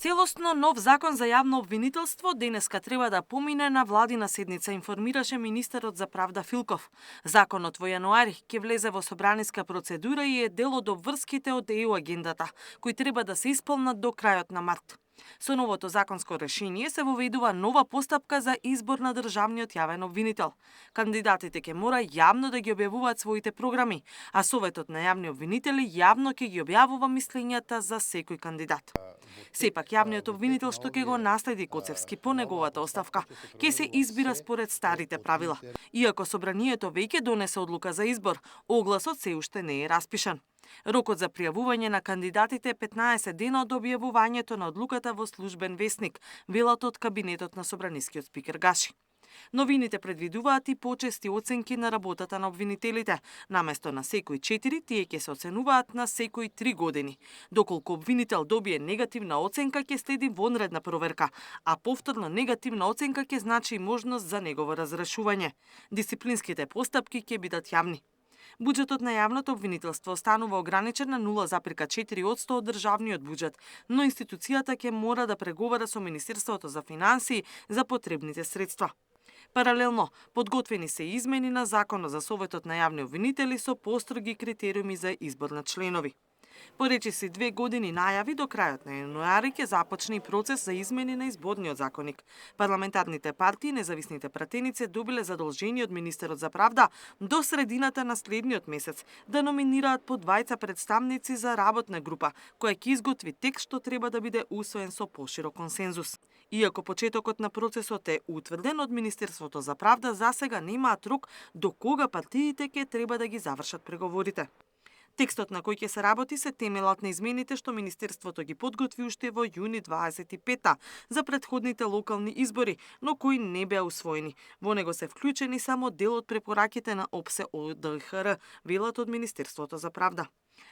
Целосно нов закон за јавно обвинителство денеска треба да помине на владина седница, информираше министерот за правда Филков. Законот во јануари ќе влезе во собраниска процедура и е дел од обврските од ЕУ агендата, кои треба да се исполнат до крајот на март. Со новото законско решение се воведува нова постапка за избор на државниот јавен обвинител. Кандидатите ќе мора јавно да ги објавуваат своите програми, а Советот на јавни обвинители јавно ќе ги објавува мислењата за секој кандидат. Сепак, јавниот обвинител што ќе го наследи Коцевски по неговата оставка, ќе се избира според старите правила. Иако собранието веќе донесе одлука за избор, огласот се уште не е распишан. Рокот за пријавување на кандидатите е 15 дена од објавувањето на одлуката во службен весник, велат од кабинетот на собранискиот спикер Гаши. Новините предвидуваат и почести оценки на работата на обвинителите. Наместо на секои 4, тие ќе се оценуваат на секои 3 години. Доколку обвинител добие негативна оценка, ќе следи вонредна проверка, а повторно негативна оценка ќе значи и можност за негово разрешување. Дисциплинските постапки ќе бидат јавни. Буџетот на јавното обвинителство останува ограничен на 0,4% од државниот буџет, но институцијата ќе мора да преговара со Министерството за финансии за потребните средства. Паралелно, подготвени се измени на Законот за Советот на јавни обвинители со построги критериуми за избор на членови. Поречиси 2 години најави, до крајот на јануари ќе започне и процес за измени на изборниот законник. Парламентарните партии и независните пратеници добиле задолжение од министерот за правда до средината на следниот месец да номинираат по 2 представници за работна група, која ќе изготви текст што треба да биде усвоен со поширок консензус. Иако почетокот на процесот е утврден од Министерството за правда, засега немаат рок до кога партиите ќе треба да ги завршат преговорите. Текстот на кој ќе се работи се темелот на измените што Министерството ги подготви уште во јуни 25 за претходните локални избори, но кои не беа усвоени. Во него се вклучени само дел од препораките на ОПСЕ ОДХР, велат од Министерството за правда.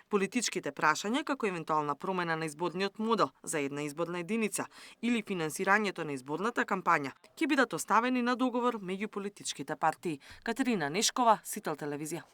Политичките прашања, како евентуална промена на изборниот модел за една изборна единица или финансирањето на изборната кампања, ќе бидат оставени на договор меѓу политичките партии. Катерина Нешкова, Сител телевизија.